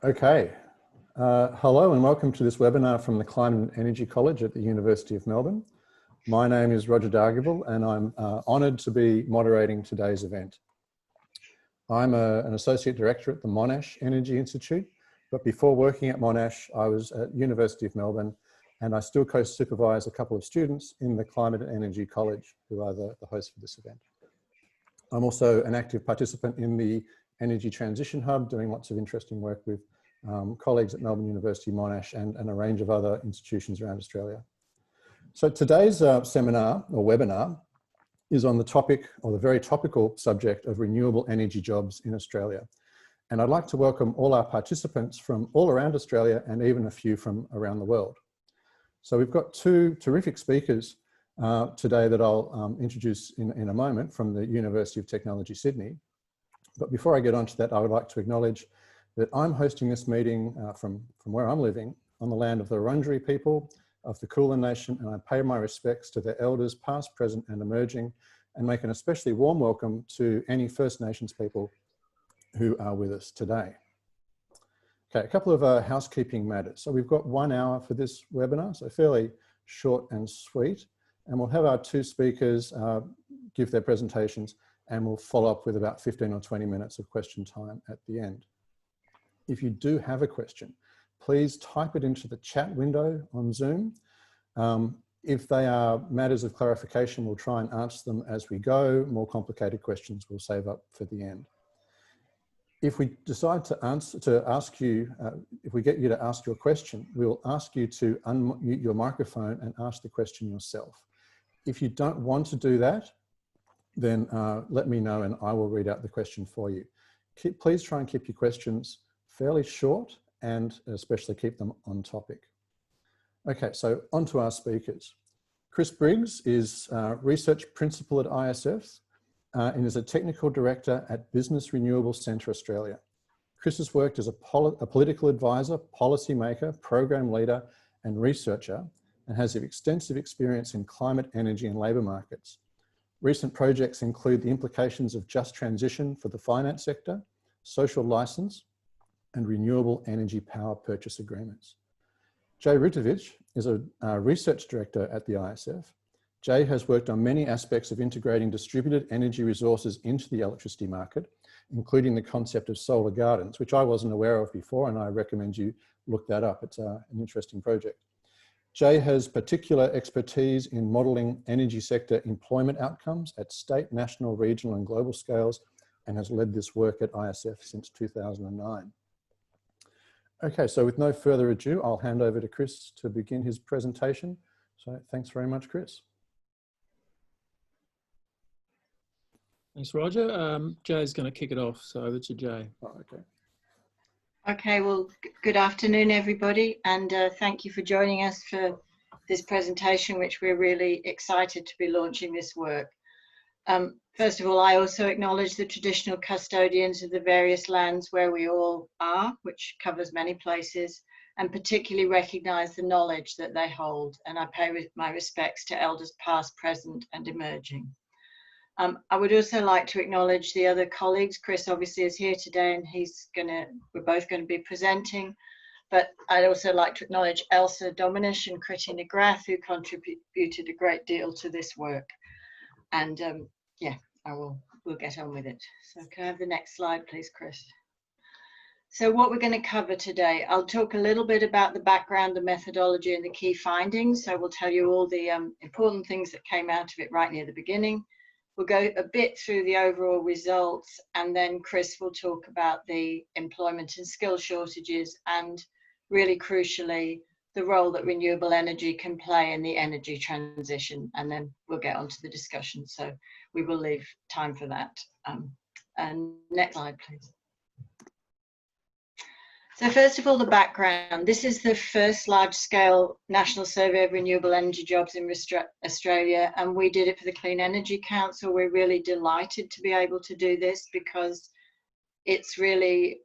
Okay. Hello and welcome to this webinar from the Climate and Energy College at the University of Melbourne. My name is Roger Dargable and I'm honoured to be moderating today's event. I'm an Associate Director at the Monash Energy Institute, but before working at Monash, I was at University of Melbourne and I still co-supervise a couple of students in the Climate and Energy College who are the hosts for this event. I'm also an active participant in the Energy Transition Hub, doing lots of interesting work with colleagues at Melbourne University, Monash, and a range of other institutions around Australia. So today's seminar or webinar is on the topic, or the very topical subject, of renewable energy jobs in Australia. And I'd like to welcome all our participants from all around Australia and even a few from around the world. So we've got two terrific speakers today that I'll introduce in a moment from the University of Technology, Sydney. But before I get onto that, I would like to acknowledge that I'm hosting this meeting from where I'm living on the land of the Wurundjeri people of the Kulin Nation, and I pay my respects to their elders past, present and emerging, and make an especially warm welcome to any First Nations people who are with us today. Okay, a couple of housekeeping matters. So we've got 1 hour for this webinar, so fairly short and sweet, and we'll have our two speakers give their presentations, and we'll follow up with about 15 or 20 minutes of question time at the end. If you do have a question, please type it into the chat window on Zoom. If they are matters of clarification, we'll try and answer them as we go. More complicated questions we'll save up for the end. If we decide if we get you to ask your question, we'll ask you to unmute your microphone and ask the question yourself. If you don't want to do that, then let me know and I will read out the question for you. Please try and keep your questions fairly short and especially keep them on topic. Okay, so on to our speakers. Chris Briggs is Research Principal at ISF and is a Technical Director at Business Renewable Centre Australia. Chris has worked as a political advisor, policy maker, program leader and researcher, and has extensive experience in climate, energy and labour markets. Recent projects include the implications of just transition for the finance sector, social licence, and renewable energy power purchase agreements. Jay Rutovitz is a research director at the ISF. Jay has worked on many aspects of integrating distributed energy resources into the electricity market, including the concept of solar gardens, which I wasn't aware of before, and I recommend you look that up. It's an interesting project. Jay has particular expertise in modelling energy sector employment outcomes at state, national, regional and global scales, and has led this work at ISF since 2009. Okay, so with no further ado, I'll hand over to Chris to begin his presentation. So thanks very much, Chris. Thanks, Roger. Jay's going to kick it off, so over to Jay. Oh, okay. Okay, well, good afternoon, everybody, and thank you for joining us for this presentation, which we're really excited to be launching this work. First of all, I also acknowledge the traditional custodians of the various lands where we all are, which covers many places, and particularly recognise the knowledge that they hold, and I pay my respects to elders past, present and emerging. I would also like to acknowledge the other colleagues. Chris obviously is here today and we're both going to be presenting, but I'd also like to acknowledge Elsa Dominish and Kriti Nagrath, who contributed a great deal to this work. And yeah, we'll get on with it. So can I have the next slide, please, Chris? So what we're going to cover today, I'll talk a little bit about the background, the methodology and the key findings. So we'll tell you all the important things that came out of it right near the beginning. We'll go a bit through the overall results, and then Chris will talk about the employment and skill shortages and, really crucially, the role that renewable energy can play in the energy transition, and then we'll get on to the discussion. So we will leave time for that. And next slide, please. So first of all, the background. This is the first large-scale national survey of renewable energy jobs in Australia, and we did it for the Clean Energy Council. We're really delighted to be able to do this because it's really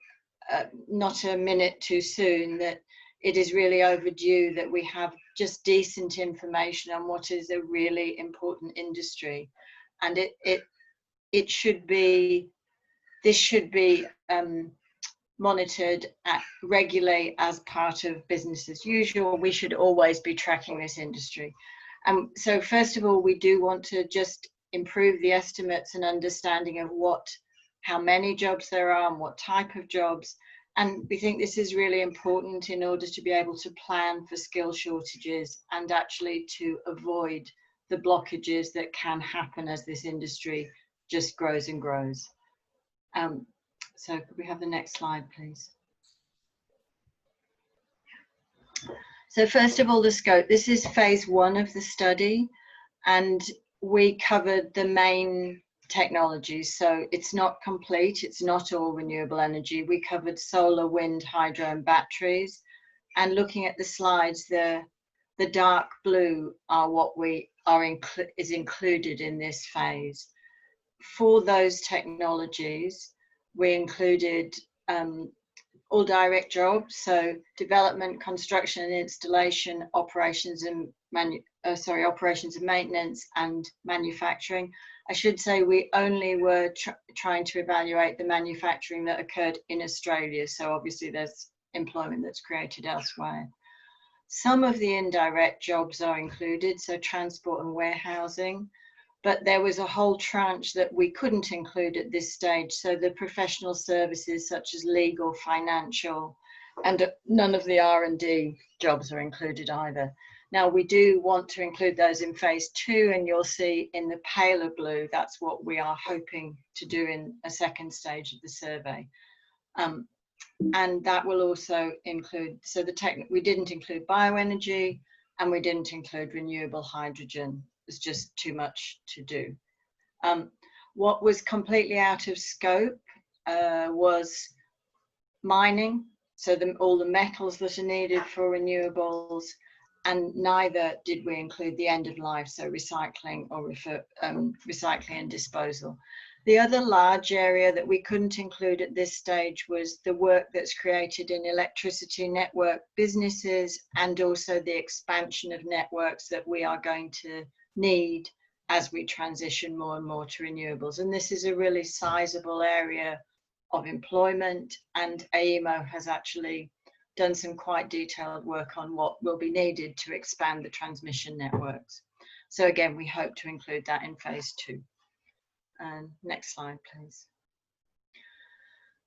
not a minute too soon, that it is really overdue that we have just decent information on what is a really important industry. And this should be monitored regularly as part of business as usual. We should always be tracking this industry. So first of all, we do want to just improve the estimates and understanding of how many jobs there are and what type of jobs. And we think this is really important in order to be able to plan for skill shortages and actually to avoid the blockages that can happen as this industry just grows and grows. So could we have the next slide, please? So first of all, the scope. This is phase 1 of the study, and we covered the main technologies. So it's not complete, it's not all renewable energy. We covered solar, wind, hydro and batteries. And looking at the slides, the dark blue are what is included in this phase. For those technologies, we included all direct jobs, so development, construction and installation, operations and maintenance and manufacturing. I should say we only were trying to evaluate the manufacturing that occurred in Australia, so obviously there's employment that's created elsewhere. Some of the indirect jobs are included, so transport and warehousing, but there was a whole tranche that we couldn't include at this stage. So the professional services such as legal, financial, and none of the R&D jobs are included either. Now we do want to include those in phase 2, and you'll see in the paler blue, that's what we are hoping to do in a second stage of the survey. And that will also include, so we didn't include bioenergy and we didn't include renewable hydrogen. It's just too much to do. What was completely out of scope was mining, so all the metals that are needed for renewables, and neither did we include the end of life, so recycling or recycling and disposal. The other large area that we couldn't include at this stage was the work that's created in electricity network businesses and also the expansion of networks that we are going to need as we transition more and more to renewables. And this is a really sizable area of employment, and AEMO has actually done some quite detailed work on what will be needed to expand the transmission networks. So again, we hope to include that in phase 2. And next slide, please.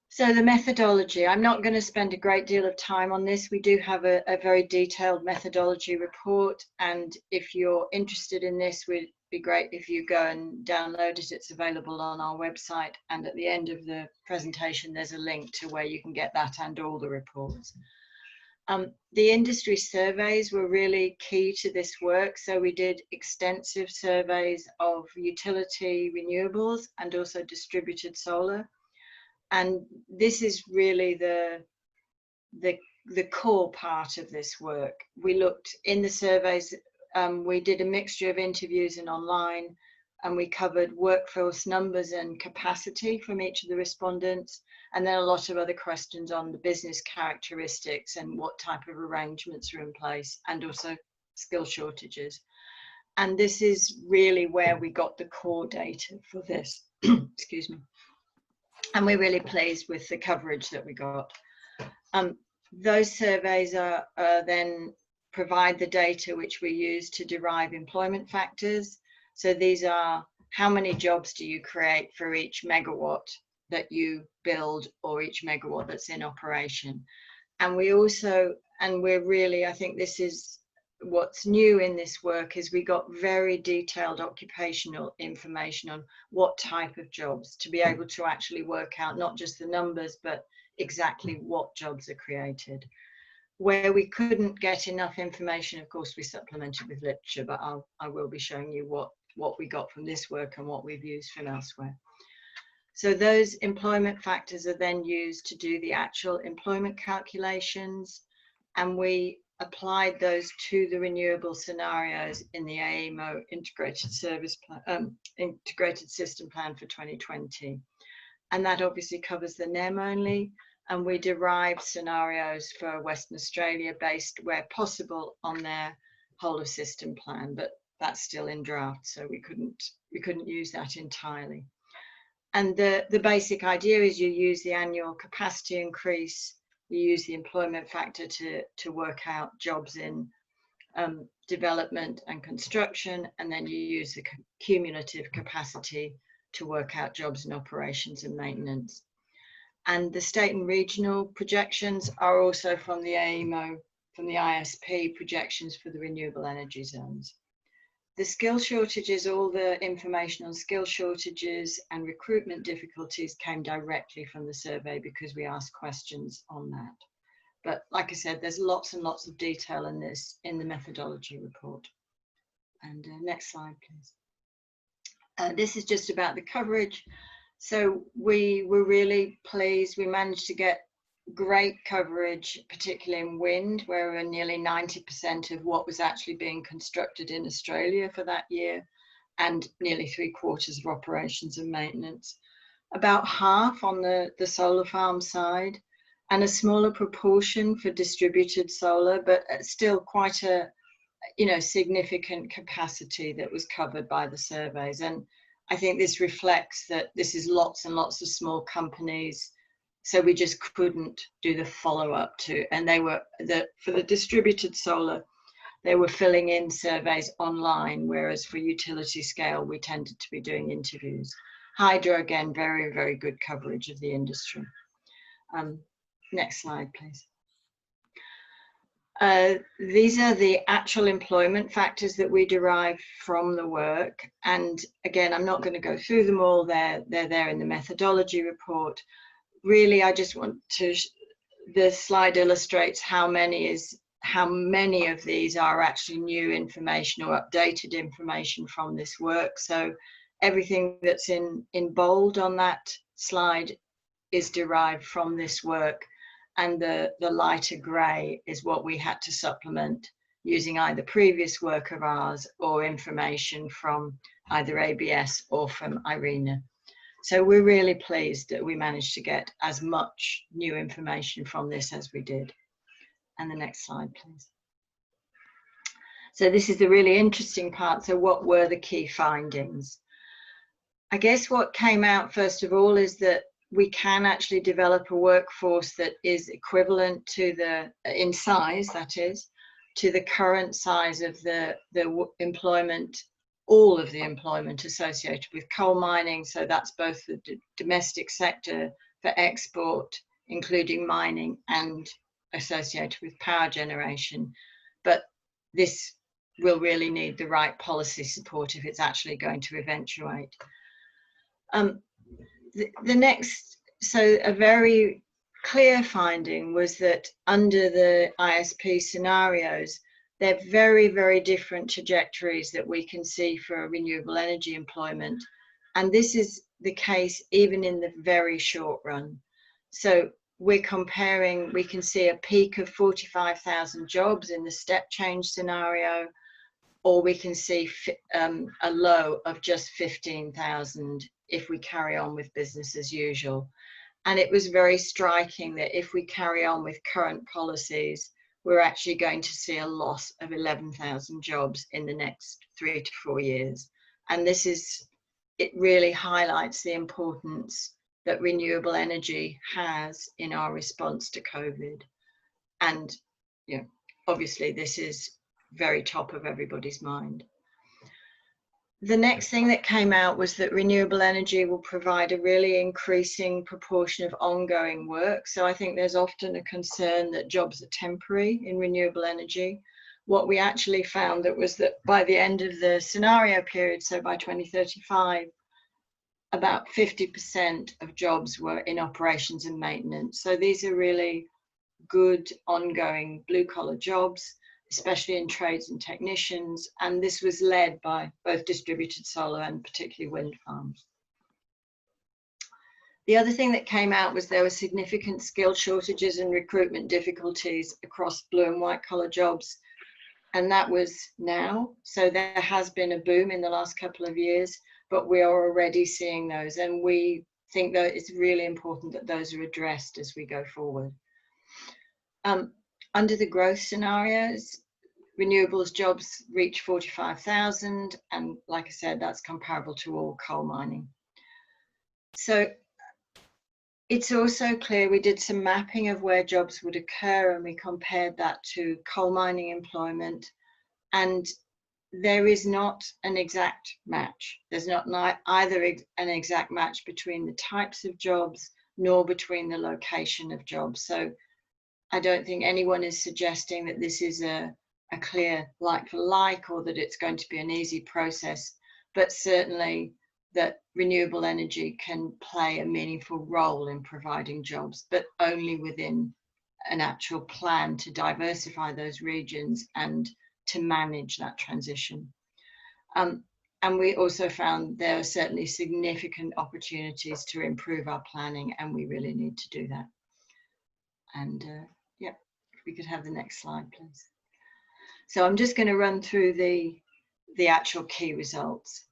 So the methodology, I'm not going to spend a great deal of time on this. We do have a very detailed methodology report, and if you're interested in this, it would be great if you go and download it. It's available on our website, and at the end of the presentation there's a link to where you can get that and all the reports. The industry surveys were really key to this work, so we did extensive surveys of utility renewables and also distributed solar. And this is really the core part of this work. We looked in the surveys, we did a mixture of interviews and online, and we covered workforce numbers and capacity from each of the respondents, and then a lot of other questions on the business characteristics and what type of arrangements are in place, and also skill shortages. And this is really where we got the core data for this. Excuse me. And we're really pleased with the coverage that we got. Those surveys then provide the data which we use to derive employment factors. So these are how many jobs do you create for each megawatt that you build or each megawatt that's in operation. And we also, and we're really, I think this is what's new in this work, is we got very detailed occupational information on what type of jobs to be able to actually work out not just the numbers, but exactly what jobs are created. Where we couldn't get enough information, of course, we supplemented with literature, but I will be showing you what we got from this work and what we've used from elsewhere. So those employment factors are then used to do the actual employment calculations, and we applied those to the renewable scenarios in the AEMO integrated system plan for 2020. And that obviously covers the NEM only, and we derived scenarios for Western Australia based where possible on their whole of system plan, but that's still in draft, so we couldn't use that entirely. And the basic idea is you use the annual capacity increase, you use the employment factor to work out jobs in development and construction, and then you use the cumulative capacity to work out jobs in operations and maintenance. And the state and regional projections are also from the AEMO, from the ISP projections for the renewable energy zones. The skill shortages, all the information on skill shortages and recruitment difficulties came directly from the survey because we asked questions on that. But like I said, there's lots and lots of detail in this in the methodology report. And next slide, please. This is just about the coverage. So we were really pleased. We managed to get great coverage, particularly in wind, where we're nearly 90% of what was actually being constructed in Australia for that year, and nearly 3/4 of operations and maintenance. About half on the solar farm side, and a smaller proportion for distributed solar, but still quite a significant capacity that was covered by the surveys. And I think this reflects that this is lots and lots of small companies, so we just couldn't do the follow-up to, and they were, for the distributed solar, they were filling in surveys online, whereas for utility scale, we tended to be doing interviews. Hydro, again, very, very good coverage of the industry. Next slide, please. These are the actual employment factors that we derive from the work. And again, I'm not going to go through them all. They're there in the methodology report. Really, I just want to, the slide illustrates how many of these are actually new information or updated information from this work. So everything that's in bold on that slide is derived from this work. And the lighter grey is what we had to supplement using either previous work of ours or information from either ABS or from IRENA. So we're really pleased that we managed to get as much new information from this as we did. And the next slide, please. So this is the really interesting part. So what were the key findings? I guess what came out first of all is that we can actually develop a workforce that is equivalent to in size, that is, to the current size of the employment, all of the employment associated with coal mining. So that's both the domestic sector for export, including mining, and associated with power generation. But this will really need the right policy support if it's actually going to eventuate. The next, so a very clear finding was that under the ISP scenarios, they're very, very different trajectories that we can see for renewable energy employment. And this is the case even in the very short run. So we're comparing, we can see a peak of 45,000 jobs in the step change scenario, or we can see a low of just 15,000 if we carry on with business as usual. And it was very striking that if we carry on with current policies, we're actually going to see a loss of 11,000 jobs in the next 3 to 4 years. And it really highlights the importance that renewable energy has in our response to COVID. And obviously this is very top of everybody's mind. The next thing that came out was that renewable energy will provide a really increasing proportion of ongoing work. So I think there's often a concern that jobs are temporary in renewable energy. What we actually found was that by the end of the scenario period, so by 2035, about 50% of jobs were in operations and maintenance. So these are really good ongoing blue collar jobs, especially in trades and technicians, and this was led by both distributed solar and particularly wind farms. The other thing that came out was there were significant skill shortages and recruitment difficulties across blue and white collar jobs, and that was now. So there has been a boom in the last couple of years, but we are already seeing those, and we think that it's really important that those are addressed as we go forward. Under the growth scenarios, renewables jobs reach 45,000, and like I said, that's comparable to all coal mining. So it's also clear, we did some mapping of where jobs would occur and we compared that to coal mining employment, and there is not an exact match. There's not either an exact match between the types of jobs nor between the location of jobs. So I don't think anyone is suggesting that this is a clear like for like, or that it's going to be an easy process, but certainly that renewable energy can play a meaningful role in providing jobs, but only within an actual plan to diversify those regions and to manage that transition. And we also found there are certainly significant opportunities to improve our planning, and we really need to do that. And yeah, if we could have the next slide, please. So I'm just going to run through the actual key results.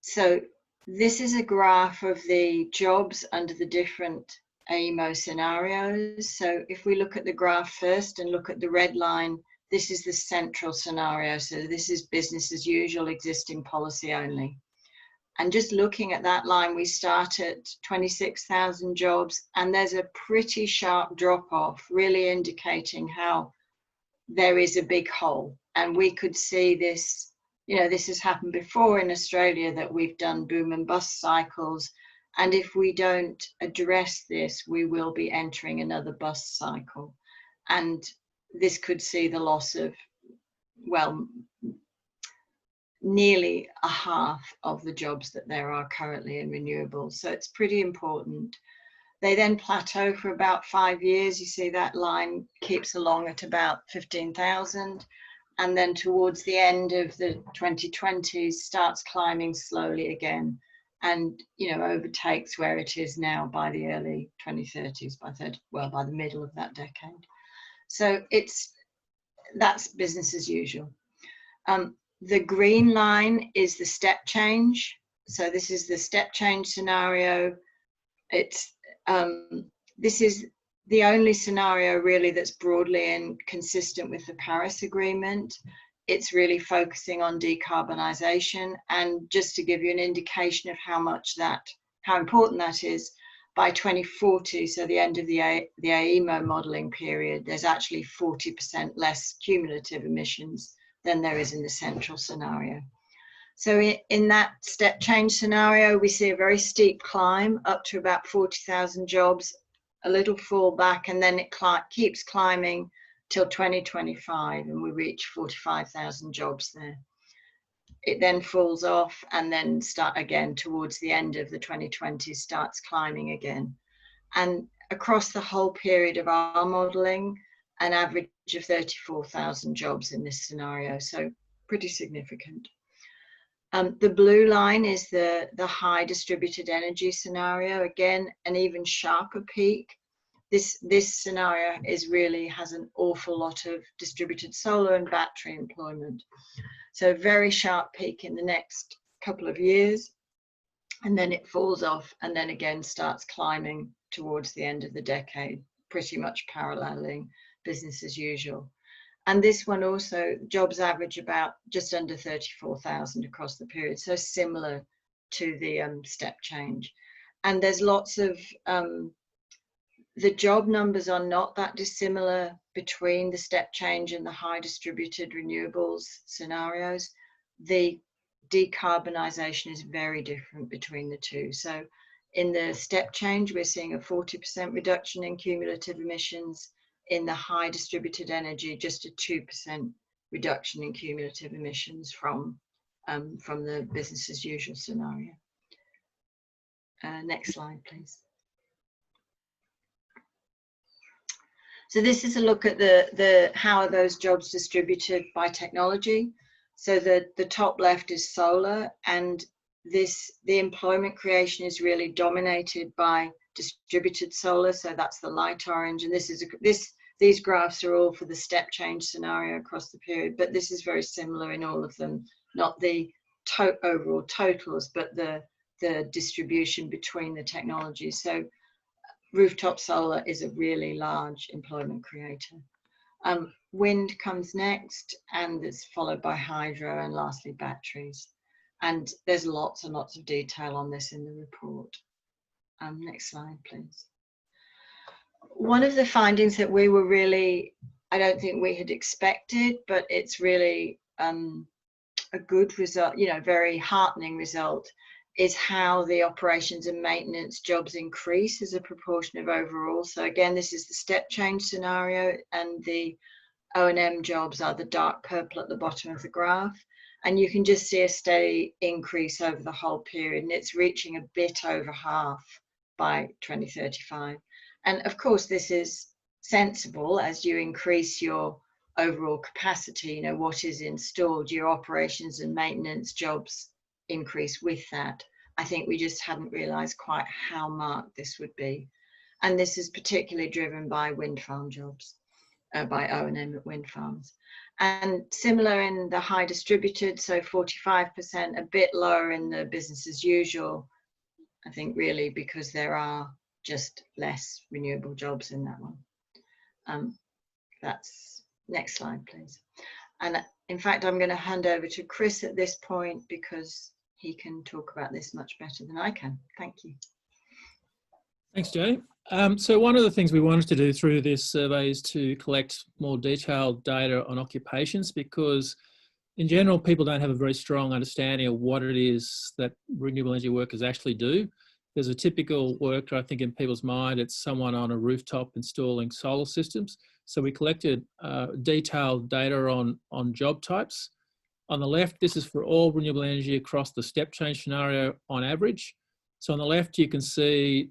So this is a graph of the jobs under the different AEMO scenarios. So if we look at the graph first and look at the red line, this is the central scenario. So this is business as usual, existing policy only. And just looking at that line, we start at 26,000 jobs, and there's a pretty sharp drop off, really indicating how there is a big hole. And we could see this, you know, this has happened before in Australia, that we've done boom and bust cycles. And if we don't address this, we will be entering another bust cycle. And this could see the loss of, well, nearly a half of the jobs that there are currently in renewables. So it's pretty important. They then plateau for about 5 years. You see that line keeps along at about 15,000. And then towards the end of the 2020s starts climbing slowly again, and, you know, overtakes where it is now by the early 2030s, by the middle of that decade. So that's business as usual. The green line is the step change. So this is the step change scenario. This is the only scenario really that's broadly consistent with the Paris Agreement. It's really focusing on decarbonisation. And just to give you an indication of how important that is, by 2040, so the end of the AEMO modelling period, there's actually 40% less cumulative emissions than there is in the central scenario. So in that step change scenario, we see a very steep climb up to about 40,000 jobs, a little fall back, and then it keeps climbing till 2025, and we reach 45,000 jobs there. It then falls off and then start again towards the end of the 2020s, starts climbing again. And across the whole period of our modelling, an average of 34,000 jobs in this scenario, so pretty significant. The blue line is the high distributed energy scenario. Again, an even sharper peak. This scenario has an awful lot of distributed solar and battery employment. So very sharp peak in the next couple of years, and then it falls off and then again starts climbing towards the end of the decade, pretty much paralleling business as usual. And this one also, jobs average about just under 34,000 across the period, so similar to the step change. And there's lots of, the job numbers are not that dissimilar between the step change and the high distributed renewables scenarios. The decarbonisation is very different between the two. So in the step change, we're seeing a 40% reduction in cumulative emissions. In the high distributed energy, just a 2% reduction in cumulative emissions from the business as usual scenario. Next slide, please. So this is a look at how are those jobs distributed by technology. So the top left is solar, and the employment creation is really dominated by distributed solar. So that's the light orange, and these graphs are all for the step change scenario across the period, but this is very similar in all of them, not the overall totals, but the distribution between the technologies. So rooftop solar is a really large employment creator. Wind comes next, and it's followed by hydro, and lastly batteries. And there's lots and lots of detail on this in the report. Next slide, please. One of the findings that we were really, I don't think we had expected, but it's really a good result, you know, very heartening result, is how the operations and maintenance jobs increase as a proportion of overall. So again, this is the step change scenario, and the O&M jobs are the dark purple at the bottom of the graph. And you can just see a steady increase over the whole period, and it's reaching a bit over half by 2035. And of course, this is sensible as you increase your overall capacity, you know, what is installed, your operations and maintenance jobs increase with that. I think we just hadn't realized quite how marked this would be. And this is particularly driven by wind farm jobs, by O&M at wind farms. And similar in the high distributed, so 45%, a bit lower in the business as usual, I think really because there are just less renewable jobs in that one. That's next slide, please. And in fact, I'm going to hand over to Chris at this point because he can talk about this much better than I can. Thank you. Thanks, Jay. So one of the things we wanted to do through this survey is to collect more detailed data on occupations, because in general, people don't have a very strong understanding of what it is that renewable energy workers actually do. There's a typical worker, I think, in people's mind, it's someone on a rooftop installing solar systems. So we collected detailed data on job types. On the left, this is for all renewable energy across the step change scenario on average. So on the left, you can see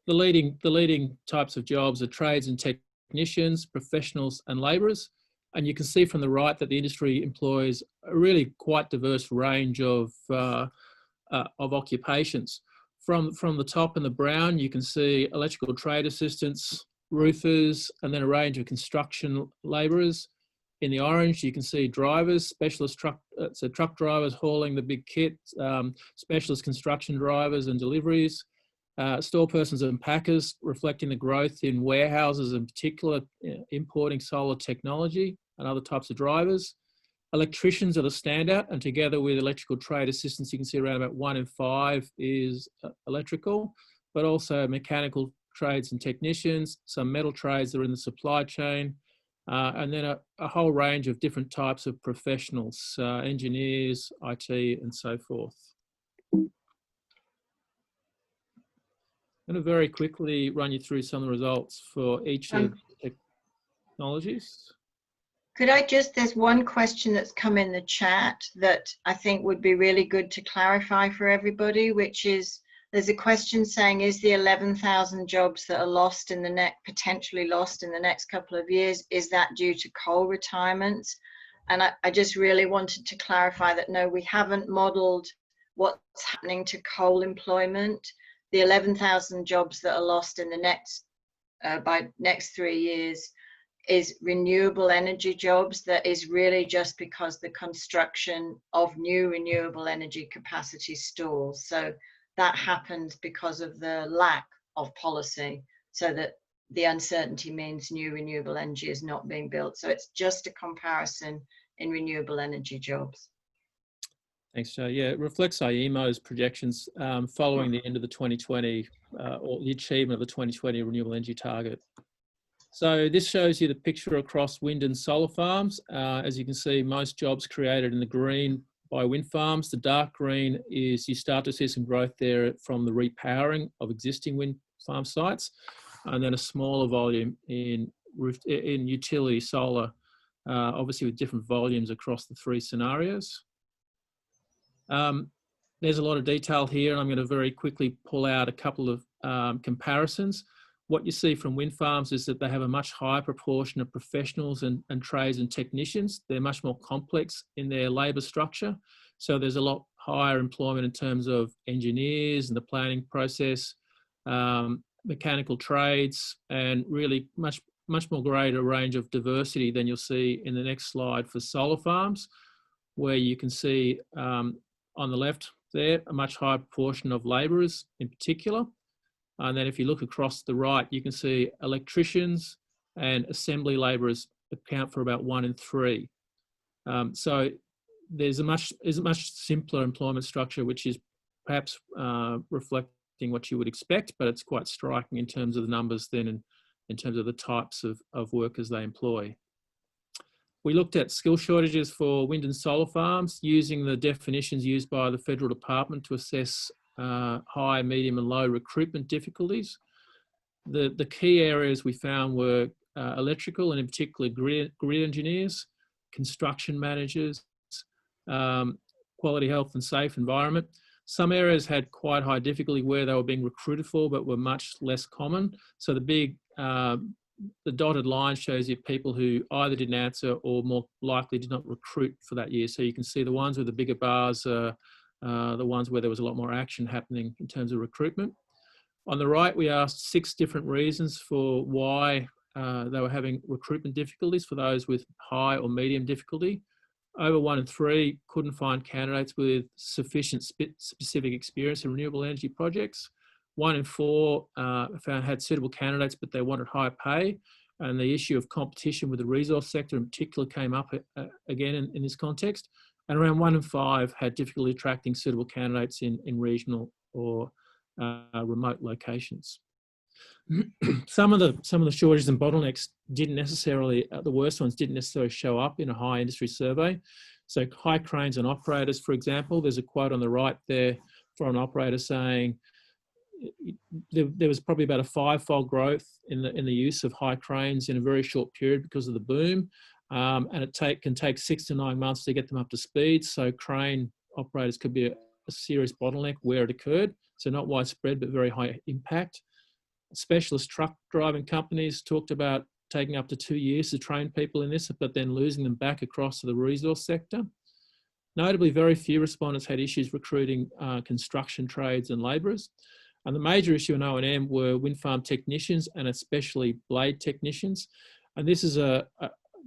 the leading types of jobs are trades and technicians, professionals and labourers. And you can see from the right that the industry employs a really quite diverse range of occupations. From the top in the brown, you can see electrical trade assistants, roofers, and then a range of construction labourers. In the orange, you can see drivers, specialist truck drivers hauling the big kit, specialist construction drivers and deliveries, store persons and packers, reflecting the growth in warehouses, in particular, importing solar technology and other types of drivers. Electricians are the standout, and together with electrical trade assistants, you can see around about 1 in 5 is electrical, but also mechanical trades and technicians, some metal trades that are in the supply chain, and then a whole range of different types of professionals, engineers, IT, and so forth. I'm going to very quickly run you through some of the results for each of the technologies. Could I just, there's one question that's come in the chat that I think would be really good to clarify for everybody, which is, there's a question saying, is the 11,000 jobs that are lost in the potentially lost in the next couple of years, is that due to coal retirements? And I just really wanted to clarify that no, we haven't modelled what's happening to coal employment. The 11,000 jobs that are lost in the next 3 years is renewable energy jobs. That is really just because the construction of new renewable energy capacity stalls. So that happens because of the lack of policy, so that the uncertainty means new renewable energy is not being built. So it's just a comparison in renewable energy jobs. Thanks, Joe. Yeah, it reflects IEMO's projections following the end of the 2020 or the achievement of the 2020 renewable energy target. So this shows you the picture across wind and solar farms. As you can see, most jobs created in the green by wind farms. The dark green is you start to see some growth there from the repowering of existing wind farm sites, and then a smaller volume in utility solar, obviously with different volumes across the 3 scenarios. There's a lot of detail here, and I'm going to very quickly pull out a couple of comparisons. What you see from wind farms is that they have a much higher proportion of professionals and trades and technicians. They're much more complex in their labour structure. So there's a lot higher employment in terms of engineers and the planning process, mechanical trades, and really much more greater range of diversity than you'll see in the next slide for solar farms, where you can see on the left there, a much higher proportion of labourers in particular. And then if you look across the right, you can see electricians and assembly labourers account for about 1 in 3. So there's a much simpler employment structure, which is perhaps reflective reflecting what you would expect, but it's quite striking in terms of the numbers then and in terms of the types of workers they employ. We looked at skill shortages for wind and solar farms using the definitions used by the Federal Department to assess high, medium and low recruitment difficulties. The key areas we found were electrical and in particular grid engineers, construction managers, quality, health and safe environment. Some areas had quite high difficulty where they were being recruited for, but were much less common. So the dotted line shows you people who either didn't answer or more likely did not recruit for that year. So you can see the ones with the bigger bars are the ones where there was a lot more action happening in terms of recruitment. On the right, we asked 6 different reasons for why they were having recruitment difficulties for those with high or medium difficulty. Over 1 in 3 couldn't find candidates with sufficient specific experience in renewable energy projects. 1 in 4 had suitable candidates, but they wanted higher pay. And the issue of competition with the resource sector in particular came up again in this context. And around 1 in 5 had difficulty attracting suitable candidates in regional or remote locations. Some of the shortages and bottlenecks didn't necessarily, the worst ones didn't necessarily show up in a high industry survey. So high cranes and operators, for example, there's a quote on the right there from an operator saying there was probably about a 5-fold growth in the use of high cranes in a very short period because of the boom, and it can take 6 to 9 months to get them up to speed. So crane operators could be a serious bottleneck where it occurred. So not widespread, but very high impact. Specialist truck driving companies talked about taking up to 2 years to train people in this, but then losing them back across to the resource sector. Notably, very few respondents had issues recruiting construction trades and labourers. And the major issue in O&M were wind farm technicians and especially blade technicians. And this is a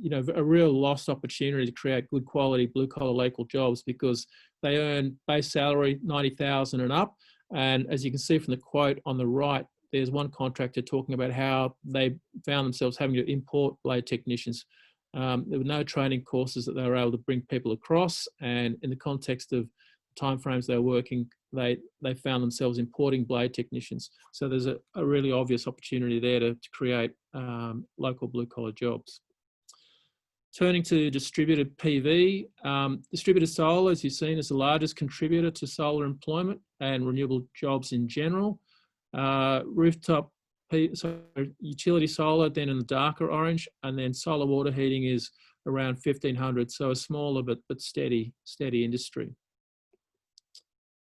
real lost opportunity to create good quality blue collar local jobs because they earn base salary 90,000 and up. And as you can see from the quote on the right, there's one contractor talking about how they found themselves having to import blade technicians. There were no training courses that they were able to bring people across, and in the context of timeframes they were working, they found themselves importing blade technicians. So there's a really obvious opportunity there to create local blue collar jobs. Turning to distributed PV, distributed solar, as you've seen, is the largest contributor to solar employment and renewable jobs in general. Utility solar, then in the darker orange, and then solar water heating is around 1,500, so a smaller but steady industry.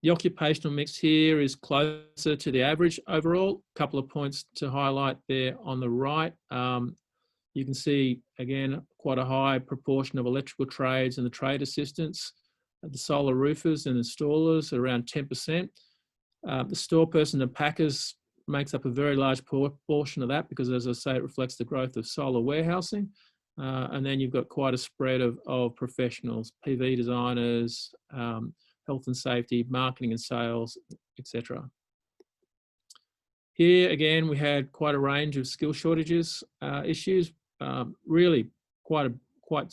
The occupational mix here is closer to the average overall. A couple of points to highlight there on the right. You can see, again, quite a high proportion of electrical trades and the trade assistants. The solar roofers and installers, around 10%. The store person and packers makes up a very large portion of that because, as I say, it reflects the growth of solar warehousing. And then you've got quite a spread of professionals, PV designers, health and safety, marketing and sales, etc. Here, again, we had quite a range of skill shortages issues, really quite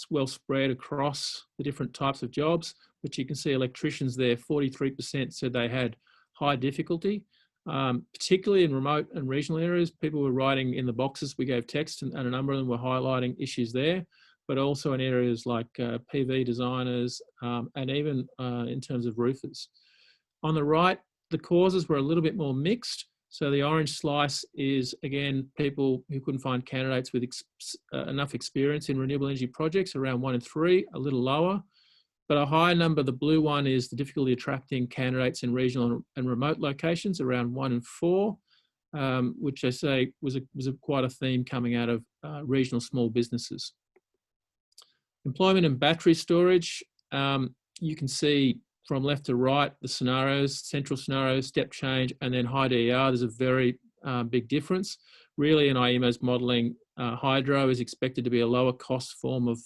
well spread across the different types of jobs, but you can see electricians there, 43% said they had high difficulty, particularly in remote and regional areas. People were writing in the boxes we gave text, and a number of them were highlighting issues there, but also in areas like PV designers and even in terms of roofers. On the right, the causes were a little bit more mixed. So the orange slice is, again, people who couldn't find candidates with enough experience in renewable energy projects, around 1 in 3, a little lower. But a high number, the blue one, is the difficulty attracting candidates in regional and remote locations, around 1 in 4, which I say was quite a theme coming out of regional small businesses. Employment and battery storage, you can see from left to right, the scenarios, central scenarios, step change, and then high DER, there's a very big difference. Really, in IEMO's modelling, hydro is expected to be a lower cost form of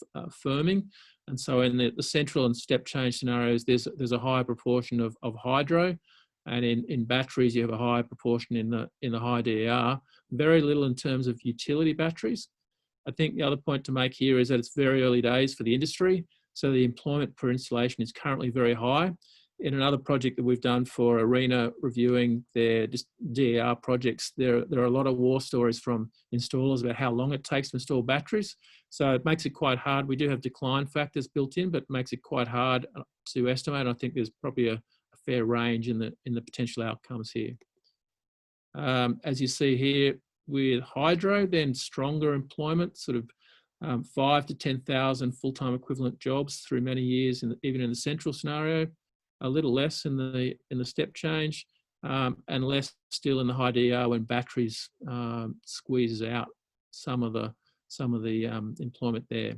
firming. And so in the central and step change scenarios, there's a higher proportion of hydro. And in batteries, you have a higher proportion in the high DER. Very little in terms of utility batteries. I think the other point to make here is that it's very early days for the industry. So the employment per installation is currently very high. in another project that we've done for ARENA, reviewing their DER projects, there are a lot of war stories from installers about how long it takes to install batteries. So it makes it quite hard. We do have decline factors built in, but it makes it quite hard to estimate. I think there's probably a fair range in the potential outcomes here. As you see here with hydro, then stronger employment, sort of 5 to 10,000 full-time equivalent jobs through many years, even in the central scenario. A little less in the step change, and less still in the high DER when batteries squeezes out some of the employment there.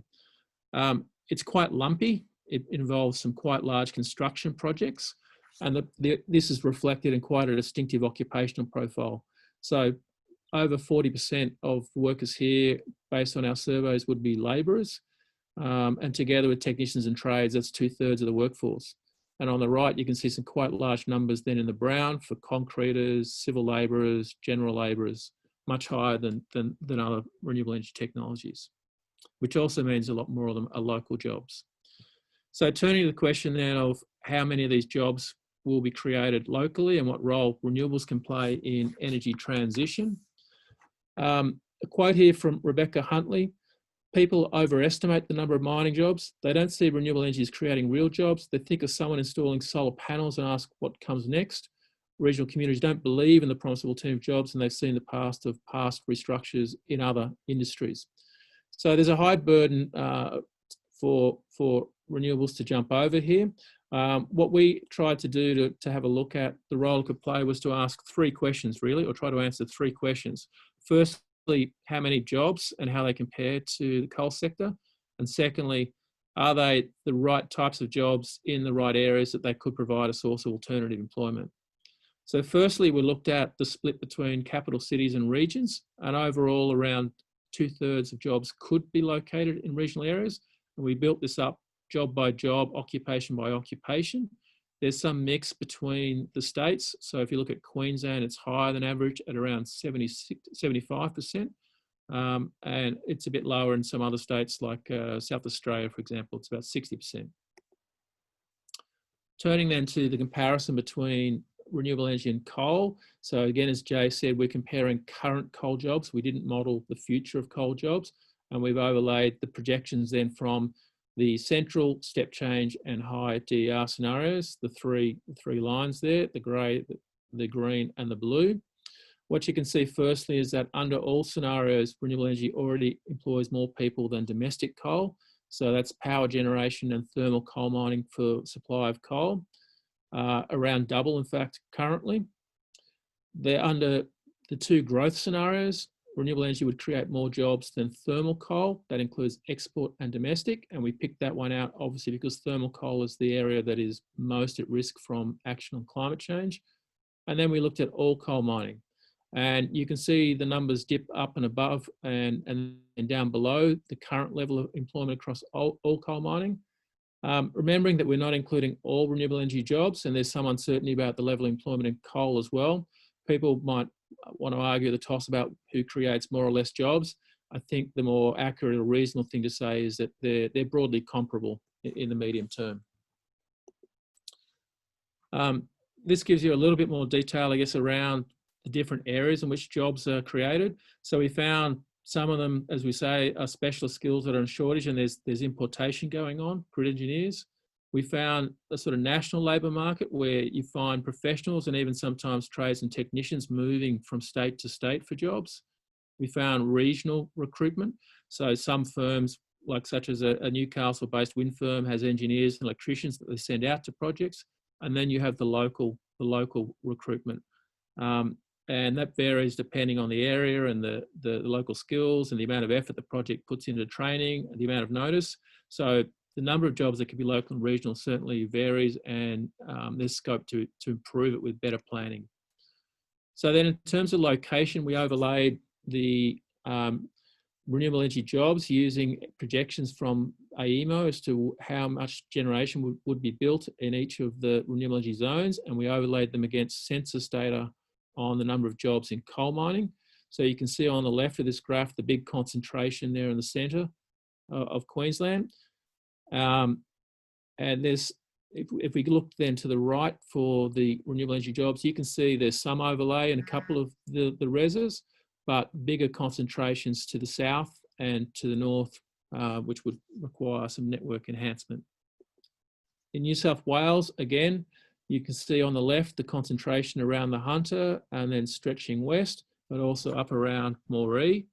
It's quite lumpy. It involves some quite large construction projects, and this is reflected in quite a distinctive occupational profile. So over 40% of workers here, based on our surveys, would be labourers, and together with technicians and trades, that's 2/3 of the workforce. And on the right, you can see some quite large numbers then in the brown for concreters, civil labourers, general labourers, much higher than other renewable energy technologies, which also means a lot more of them are local jobs. So turning to the question then of how many of these jobs will be created locally and what role renewables can play in energy transition. A quote here from Rebecca Huntley: people overestimate the number of mining jobs. They don't see renewable energy as creating real jobs. They think of someone installing solar panels and ask what comes next. Regional communities don't believe in the promise of alternative jobs, and they've seen the past of past restructures in other industries. So there's a high burden for renewables to jump over here. What we tried to do to have a look at the role it could play was to ask 3 questions, really, or try to answer 3 questions. Firstly, how many jobs and how they compare to the coal sector? And secondly, are they the right types of jobs in the right areas that they could provide a source of alternative employment? So firstly, we looked at the split between capital cities and regions, and overall around 2/3 of jobs could be located in regional areas. And we built this up job by job, occupation by occupation. There's some mix between the states. So if you look at Queensland, it's higher than average at around 75%. And it's a bit lower in some other states like South Australia, for example, it's about 60%. Turning then to the comparison between renewable energy and coal. So again, as Jay said, we're comparing current coal jobs. We didn't model the future of coal jobs, and we've overlaid the projections then from the central, step change and high DER scenarios, the three lines there, the grey, the green and the blue. What you can see firstly is that under all scenarios, renewable energy already employs more people than domestic coal. So that's power generation and thermal coal mining for supply of coal, around double in fact currently. They're under the 2 growth scenarios. Renewable energy would create more jobs than thermal coal. That includes export and domestic. And we picked that one out obviously because thermal coal is the area that is most at risk from action on climate change. And then we looked at all coal mining. And you can see the numbers dip up and above and down below the current level of employment across all coal mining. Remembering that we're not including all renewable energy jobs, and there's some uncertainty about the level of employment in coal as well. People might want to argue the toss about who creates more or less jobs. I think the more accurate or reasonable thing to say is that they're broadly comparable in the medium term. This gives you a little bit more detail, I guess, around the different areas in which jobs are created. So we found some of them, as we say, are specialist skills that are in shortage, and there's importation going on, grid engineers. We found a sort of national labour market where you find professionals and even sometimes trades and technicians moving from state to state for jobs. We found regional recruitment. So some firms, like such as a Newcastle-based wind firm, has engineers and electricians that they send out to projects. And then you have the local recruitment. And that varies depending on the area and the local skills and the amount of effort the project puts into training and the amount of notice. So the number of jobs that could be local and regional certainly varies, and there's scope to improve it with better planning. So then in terms of location, we overlaid the renewable energy jobs using projections from AEMO as to how much generation would be built in each of the renewable energy zones, and we overlaid them against census data on the number of jobs in coal mining. So you can see on the left of this graph, the big concentration there in the centre of Queensland. And there's if we look then to the right for the renewable energy jobs, you can see there's some overlay in a couple of the reses, but bigger concentrations to the south and to the north, which would require some network enhancement. In New South Wales, again, you can see on the left the concentration around the Hunter and then stretching west, but also up around Moree.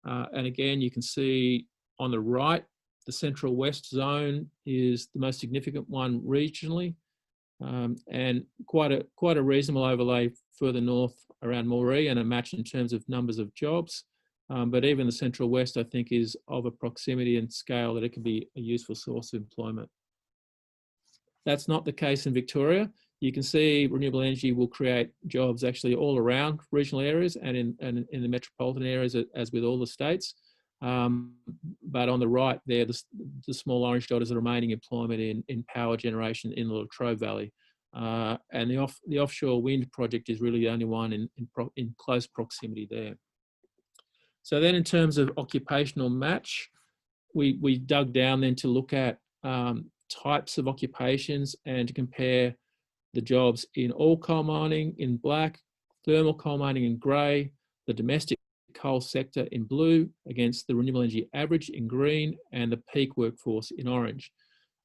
And again, you can see on the right, the central west zone is the most significant one regionally, and quite a reasonable overlay further north around Moree, and a match in terms of numbers of jobs. But even the central west, I think, is of a proximity and scale that it could be a useful source of employment. That's not the case in Victoria. You can see renewable energy will create jobs actually all around regional areas and in the metropolitan areas, as with all the states. But on the right there, the small orange dot is the remaining employment in power generation in the Latrobe Valley. And the offshore wind project is really the only one in close proximity there. So then in terms of occupational match, we dug down then to look at types of occupations and to compare the jobs in all coal mining in black, thermal coal mining in grey, the domestic coal sector in blue against the renewable energy average in green, and the peak workforce in orange.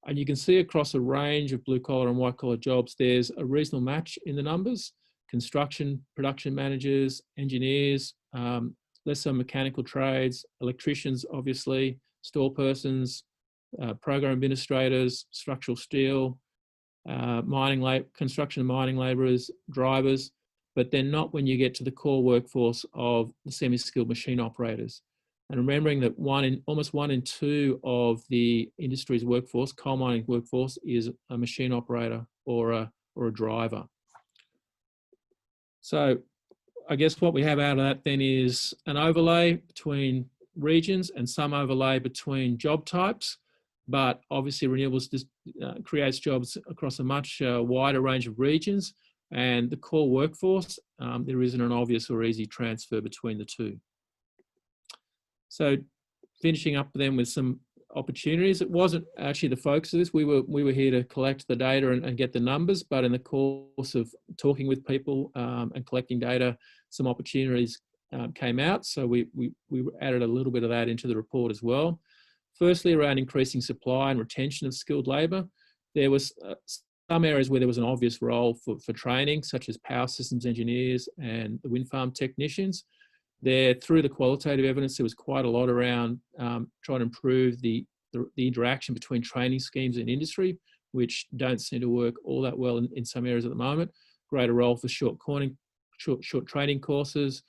And you can see across a range of blue collar and white collar jobs, there's a reasonable match in the numbers: construction, production managers, engineers, less so mechanical trades, electricians, obviously, store persons, program administrators, structural steel, construction and mining labourers, drivers, but then not when you get to the core workforce of the semi-skilled machine operators. And remembering that almost one in two of the industry's workforce, coal mining workforce, is a machine operator or a driver. So I guess what we have out of that then is an overlay between regions and some overlay between job types. But obviously renewables creates jobs across a much wider range of regions, and the core workforce, there isn't an obvious or easy transfer between the two. So finishing up then with some opportunities. It wasn't actually the focus of this. We were here to collect the data and get the numbers, but in the course of talking with people and collecting data, some opportunities came out. So we added a little bit of that into the report as well. Firstly, around increasing supply and retention of skilled labour. There was some areas where there was an obvious role for training, such as power systems engineers and the wind farm technicians. There, through the qualitative evidence, there was quite a lot around trying to improve the interaction between training schemes and industry, which don't seem to work all that well in some areas at the moment. Greater role for short training courses,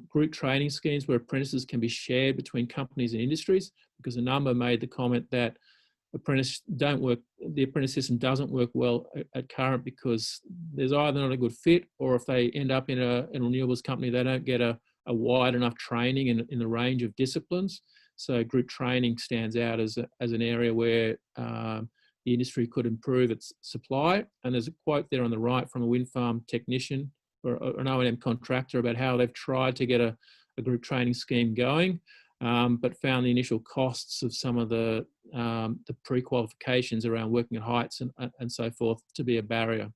group training schemes where apprentices can be shared between companies and industries, because a number made the comment that the apprentice system doesn't work well at current because there's either not a good fit, or if they end up in a renewables company, they don't get a wide enough training in the range of disciplines. So group training stands out as an area where the industry could improve its supply. And there's a quote there on the right from a wind farm technician or an O&M contractor about how they've tried to get a group training scheme going, but found the initial costs of some of the pre-qualifications around working at heights and so forth to be a barrier.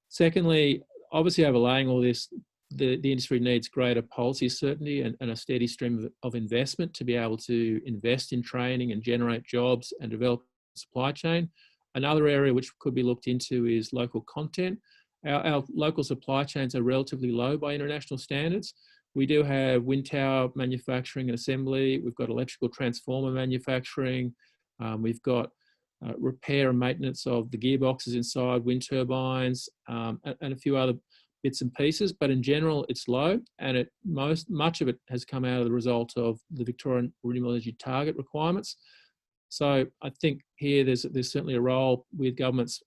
Secondly, obviously overlaying all this, the industry needs greater policy certainty and a steady stream of investment to be able to invest in training and generate jobs and develop a supply chain. Another area which could be looked into is local content. Our local supply chains are relatively low by international standards. We do have wind tower manufacturing and assembly. We've got electrical transformer manufacturing. We've got repair and maintenance of the gearboxes inside wind turbines, and a few other bits and pieces. But in general, it's low, and much of it has come out of the result of the Victorian Renewable Energy Target requirements. So I think here there's certainly a role with governments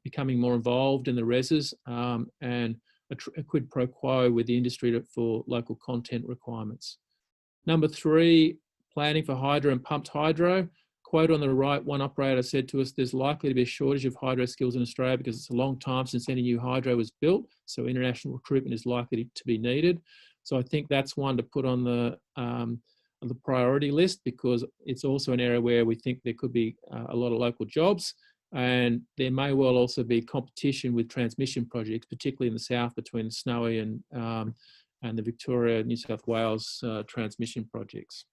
becoming more involved in the reses and a quid pro quo with the industry for local content requirements. Number 3, planning for hydro and pumped hydro. Quote on the right, one operator said to us, there's likely to be a shortage of hydro skills in Australia because it's a long time since any new hydro was built, so international recruitment is likely to be needed. So I think that's one to put on the priority list, because it's also an area where we think there could be a lot of local jobs. And there may well also be competition with transmission projects, particularly in the south between the Snowy and the Victoria, New South Wales transmission projects.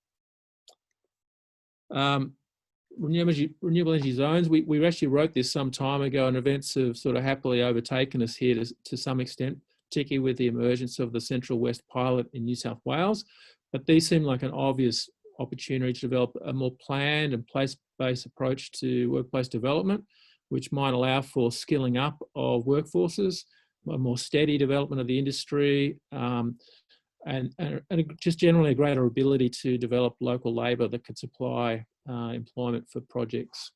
Renewable energy zones, we actually wrote this some time ago, and events have sort of happily overtaken us here to some extent, particularly with the emergence of the Central West pilot in New South Wales. But these seem like an obvious opportunity to develop a more planned and place-based approach to workplace development, which might allow for skilling up of workforces, a more steady development of the industry, and just generally a greater ability to develop local labour that could supply employment for projects.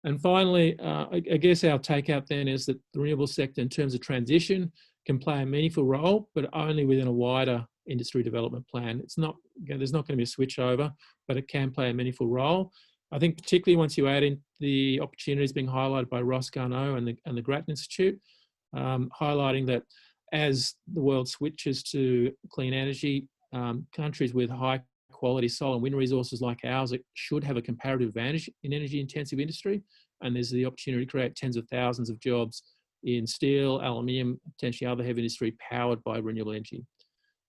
And finally, I guess our takeout then is that the renewable sector in terms of transition can play a meaningful role, but only within a wider industry development plan. It's not, there's not going to be a switch over, but it can play a meaningful role. I think particularly once you add in the opportunities being highlighted by Ross Garneau and the Grattan Institute, highlighting that as the world switches to clean energy, countries with high quality solar and wind resources like ours should have a comparative advantage in energy intensive industry. And there's the opportunity to create tens of thousands of jobs in steel, aluminium, potentially other heavy industry powered by renewable energy.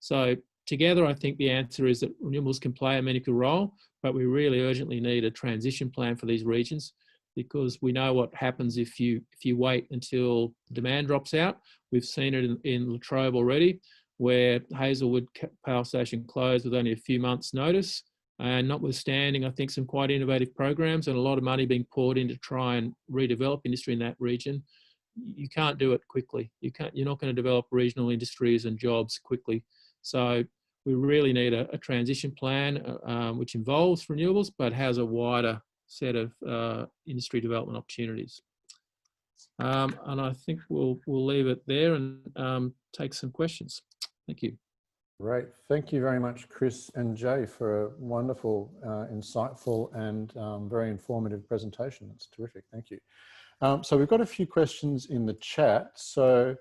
So together, I think the answer is that renewables can play a meaningful role, but we really urgently need a transition plan for these regions, because we know what happens if you wait until demand drops out. We've seen it in Latrobe already, where Hazelwood Power Station closed with only a few months' notice, and notwithstanding, I think, some quite innovative programs and a lot of money being poured in to try and redevelop industry in that region. You can't do it quickly. You're not going to develop regional industries and jobs quickly. So we really need a transition plan which involves renewables, but has a wider set of industry development opportunities. And I think we'll leave it there and take some questions. Thank you. Great. Thank you very much, Chris and Jay, for a wonderful, insightful and very informative presentation. That's terrific. Thank you. So we've got a few questions in the chat. So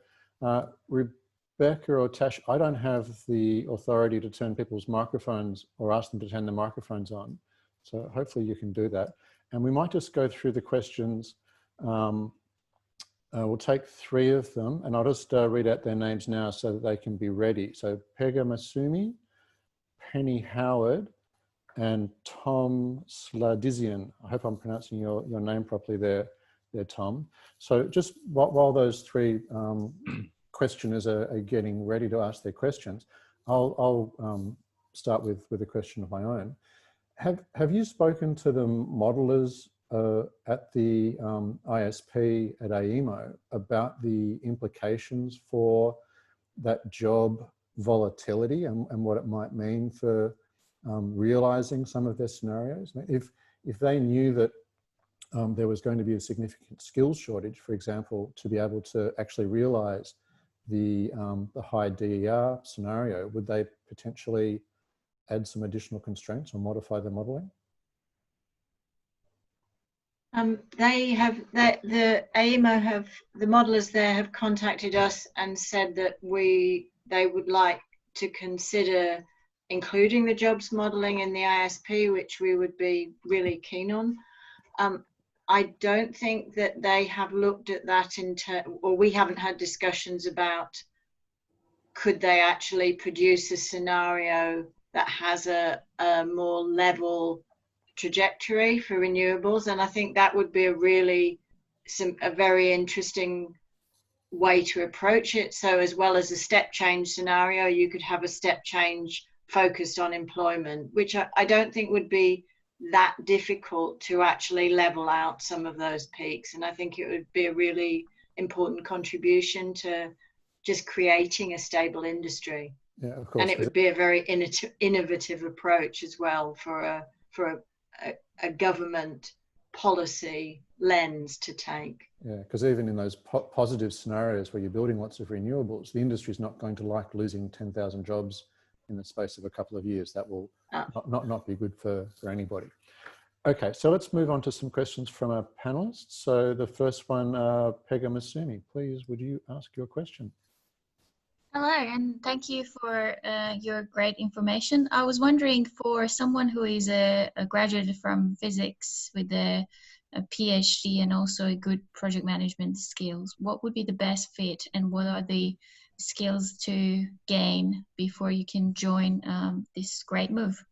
Rebecca or Tash, I don't have the authority to turn people's microphones or ask them to turn their microphones on. So hopefully you can do that. And we might just go through the questions. We'll take 3 of them, and I'll just read out their names now so that they can be ready. So Pega Masumi, Penny Howard, and Tom Sladizian. I hope I'm pronouncing your name properly there, Tom. So just while those 3 questioners are getting ready to ask their questions, I'll start with a question of my own. Have you spoken to the modelers at the ISP at AEMO about the implications for that job volatility and what it might mean for realizing some of their scenarios? If they knew that there was going to be a significant skills shortage, for example, to be able to actually realize the high DER scenario, would they potentially add some additional constraints or modify their modeling? The AEMO the modelers there have contacted us and said that they would like to consider including the jobs modelling in the ISP, which we would be really keen on. I don't think that they have looked at that or we haven't had discussions about could they actually produce a scenario that has a more level trajectory for renewables, and I think that would be a very interesting way to approach it. So as well as a step change scenario, you could have a step change focused on employment, which I don't think would be that difficult to actually level out some of those peaks. And I think it would be a really important contribution to just creating a stable industry. Yeah, of course. And it would be a very innovative approach as well for a government policy lens to take. Yeah, because even in those positive scenarios where you're building lots of renewables, the industry is not going to like losing 10,000 jobs in the space of a couple of years. That will not be good for anybody. Okay, so let's move on to some questions from our panelists. So the first one, Pega Masumi, please, would you ask your question? Hello, and thank you for your great information. I was wondering, for someone who is a graduate from physics with a a PhD and also a good project management skills, what would be the best fit, and what are the skills to gain before you can join this great move?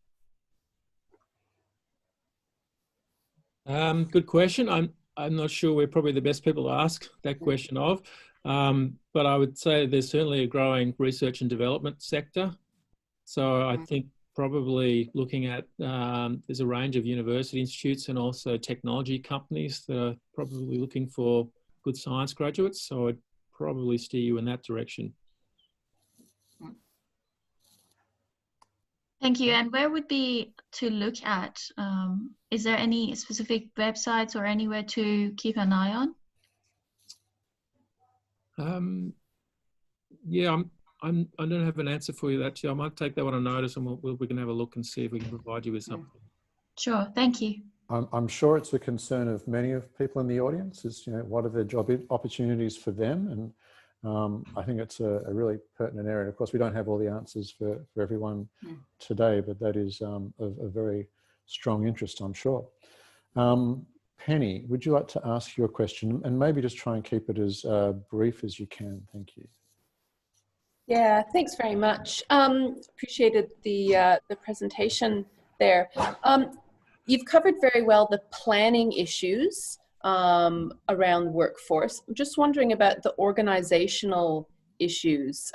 Good question. I'm not sure we're probably the best people to ask that question of, but I would say there's certainly a growing research and development sector. So I think probably looking at, there's a range of university institutes and also technology companies that are probably looking for good science graduates. So I'd probably steer you in that direction. Thank you. And where would be to look at? Is there any specific websites or anywhere to keep an eye on? Yeah, I don't have an answer for you actually. I might take that one on notice, and we can have a look and see if we can provide you with something. Sure, thank you. I'm sure it's a concern of many of people in the audience is, what are the job opportunities for them? And I think it's a really pertinent area. Of course, we don't have all the answers for everyone today, but that is of a very strong interest, I'm sure. Penny, would you like to ask your question, and maybe just try and keep it as brief as you can? Thank you. Yeah, thanks very much. Appreciated the presentation there. You've covered very well the planning issues around workforce. I'm just wondering about the organizational issues,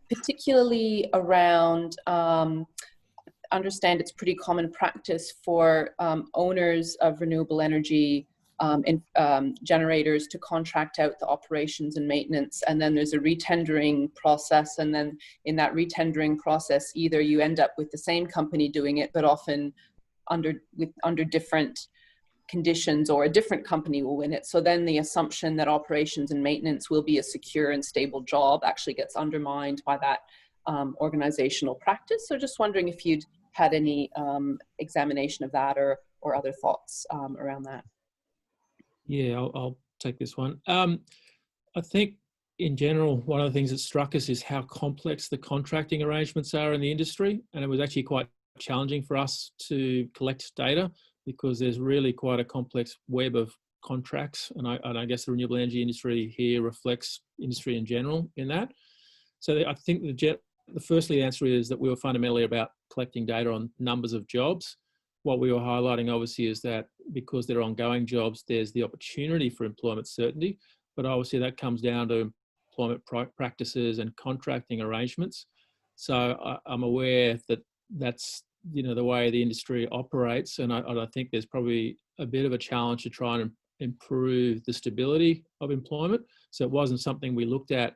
particularly around, understand it's pretty common practice for owners of renewable energy generators to contract out the operations and maintenance, and then there's a retendering process, and then in that retendering process either you end up with the same company doing it but often under different conditions, or a different company will win it. So then the assumption that operations and maintenance will be a secure and stable job actually gets undermined by that organizational practice. So just wondering if you'd had any examination of that or other thoughts around that. Yeah, I'll take this one. I think in general, one of the things that struck us is how complex the contracting arrangements are in the industry. And it was actually quite challenging for us to collect data because there's really quite a complex web of contracts. And I guess the renewable energy industry here reflects industry in general in that. So I think firstly, the answer is that we were fundamentally about collecting data on numbers of jobs. What we were highlighting obviously is that because they're ongoing jobs, there's the opportunity for employment certainty, but obviously that comes down to employment practices and contracting arrangements. So I'm aware that that's the way the industry operates, and I think there's probably a bit of a challenge to try and improve the stability of employment. So it wasn't something we looked at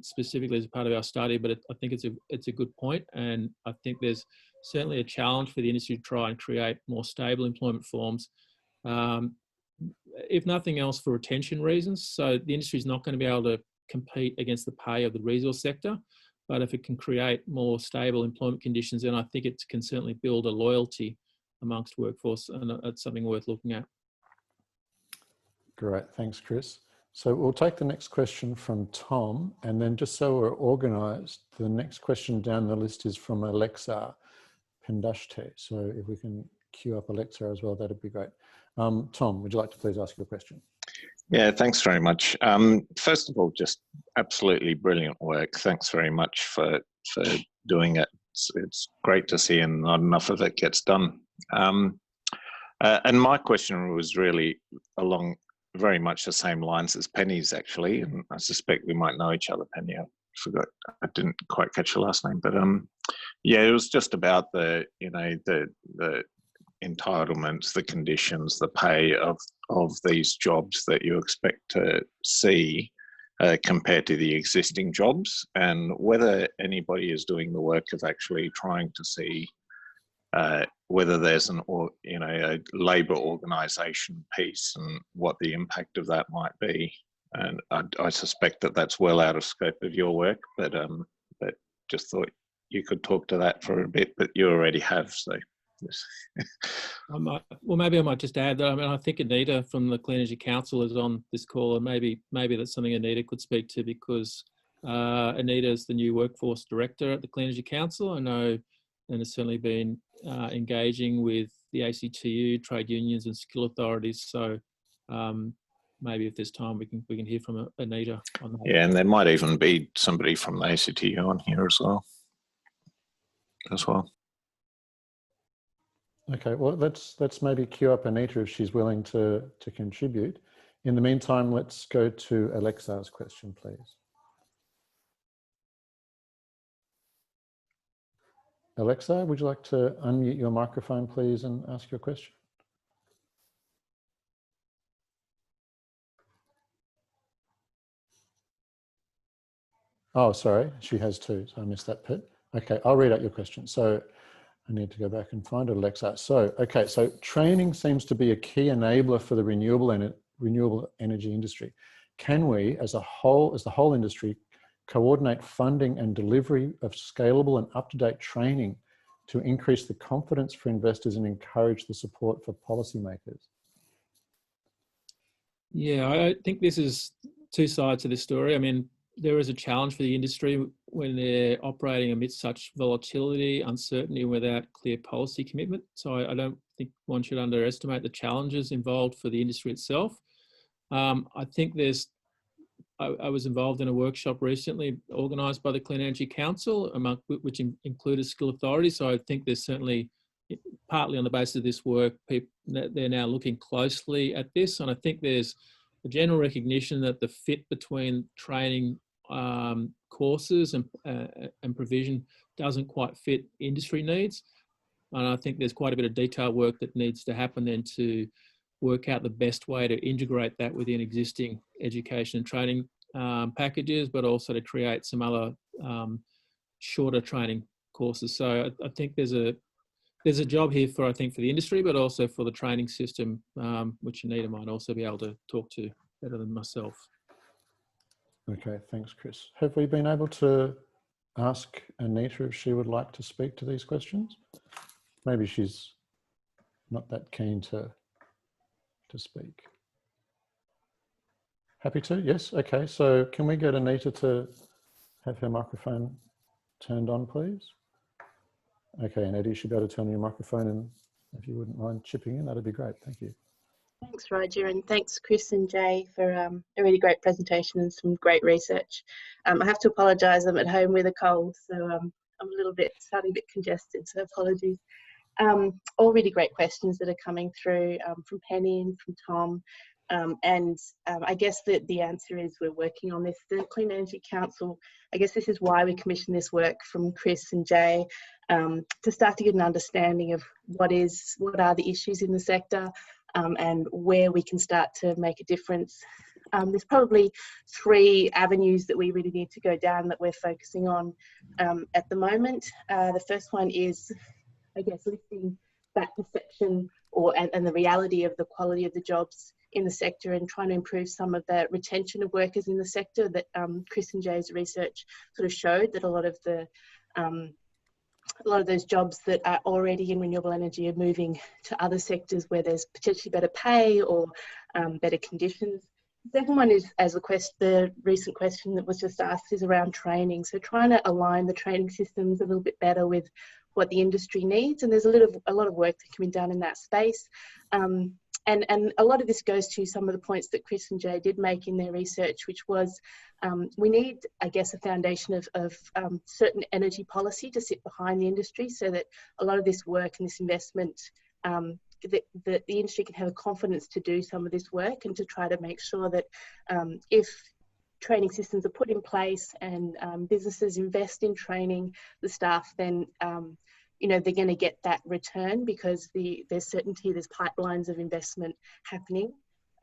specifically as a part of our study, but I think it's a good point, and I think there's certainly a challenge for the industry to try and create more stable employment forms, if nothing else for retention reasons. So the industry is not going to be able to compete against the pay of the resource sector, but if it can create more stable employment conditions, then I think it can certainly build a loyalty amongst workforce, and that's something worth looking at. Great, thanks, Chris. So we'll take the next question from Tom, and then just so we're organised, the next question down the list is from Alexa Pendashte. So if we can queue up Alexa as well, that'd be great. Tom, would you like to please ask your question? Yeah, thanks very much. First of all, just absolutely brilliant work. Thanks very much for doing it. It's great to see, and not enough of it gets done. And my question was really along very much the same lines as Penny's actually, and I suspect we might know each other, Penny. I didn't quite catch your last name, but yeah, it was just about the entitlements, the conditions, the pay of these jobs that you expect to see compared to the existing jobs, and whether anybody is doing the work of actually trying to see whether there's a labour organisation piece and what the impact of that might be. And I suspect that that's well out of scope of your work, but just thought you could talk to that for a bit, but you already have, so. Yes. Well, maybe I might just add that, I think Anita from the Clean Energy Council is on this call, and maybe that's something Anita could speak to, because Anita is the new workforce director at the Clean Energy Council. I know, and has certainly been engaging with the ACTU, trade unions and skill authorities. So maybe if there's time, we can hear from Anita on that. Yeah, and there might even be somebody from the ACTU on here as well. Okay, well, let's maybe queue up Anita if she's willing to contribute. In the meantime, let's go to Alexa's question, please. Alexa, would you like to unmute your microphone, please, and ask your question? Oh, sorry, she has two, so I missed that bit. Okay, I'll read out your question. So I need to go back and find it, Alexa. So, okay, so training seems to be a key enabler for the renewable energy industry. Can we, as the whole industry, coordinate funding and delivery of scalable and up-to-date training to increase the confidence for investors and encourage the support for policymakers? Yeah, I think this is two sides to this story. I mean, there is a challenge for the industry when they're operating amidst such volatility, uncertainty, without clear policy commitment. So I don't think one should underestimate the challenges involved for the industry itself. I think I was involved in a workshop recently organised by the Clean Energy Council, which included skill authorities. So I think there's certainly, partly on the basis of this work, they're now looking closely at this. And I think there's a general recognition that the fit between training courses and provision doesn't quite fit industry needs. And I think there's quite a bit of detailed work that needs to happen then to work out the best way to integrate that within existing education and training packages, but also to create some other shorter training courses. So I think there's a job here for the industry, but also for the training system, which Anita might also be able to talk to better than myself. Okay, thanks, Chris. Have we been able to ask Anita if she would like to speak to these questions? Maybe she's not that keen to speak. Happy to? Yes. Okay. So can we get Anita to have her microphone turned on, please? Okay, Anita, you should be able to turn on your microphone, and if you wouldn't mind chipping in, that'd be great. Thank you. Thanks, Roger, and thanks, Chris and Jay, for a really great presentation and some great research. I have to apologise, I'm at home with a cold, so I'm starting a bit congested, so apologies. All really great questions that are coming through from Penny and from Tom. I guess that the answer is we're working on this. The Clean Energy Council, I guess this is why we commissioned this work from Chris and Jay, to start to get an understanding of what are the issues in the sector, and where we can start to make a difference. There's probably three avenues that we really need to go down that we're focusing on at the moment. The first one is, I guess, lifting that perception and the reality of the quality of the jobs in the sector, and trying to improve some of the retention of workers in the sector that Chris and Jay's research sort of showed that a lot of those jobs that are already in renewable energy are moving to other sectors where there's potentially better pay or better conditions. The second one is, as the recent question that was just asked, is around training. So trying to align the training systems a little bit better with what the industry needs, and there's a lot of work that can be done in that space. And a lot of this goes to some of the points that Chris and Jay did make in their research, which was we need, I guess, a foundation of certain energy policy to sit behind the industry, so that a lot of this work and this investment, that the industry can have a confidence to do some of this work, and to try to make sure that if training systems are put in place and businesses invest in training the staff, then they're going to get that return, because there's certainty, there's pipelines of investment happening.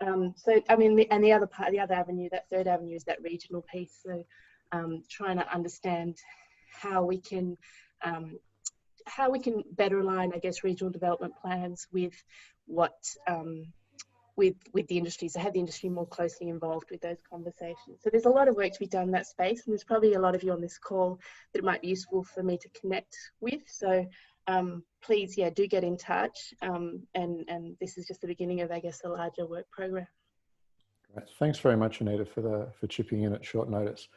So I mean, and the other avenue, that third avenue, is that regional piece. So trying to understand how we can better align, I guess, regional development plans with what with the industry, so have the industry more closely involved with those conversations. So there's a lot of work to be done in that space, and there's probably a lot of you on this call that it might be useful for me to connect with. So please, do get in touch. And this is just the beginning of, I guess, a larger work program. Great. Thanks very much, Anita, for chipping in at short notice.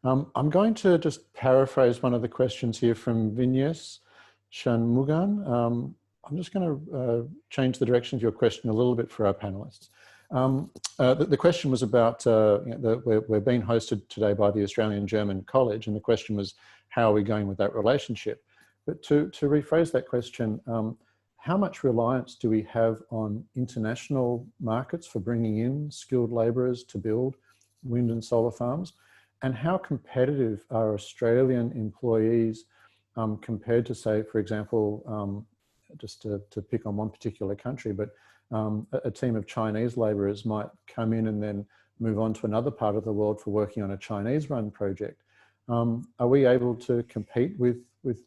I'm going to just paraphrase one of the questions here from Vinyas Shanmugan. I'm just going to change the direction of your question a little bit for our panelists. The question was about, we're being hosted today by the Australian-German College, and the question was, how are we going with that relationship? But to rephrase that question, how much reliance do we have on international markets for bringing in skilled labourers to build wind and solar farms? And how competitive are Australian employees compared to, say, for example, just to pick on one particular country, but a team of Chinese labourers might come in and then move on to another part of the world for working on a Chinese-run project. Are we able to compete with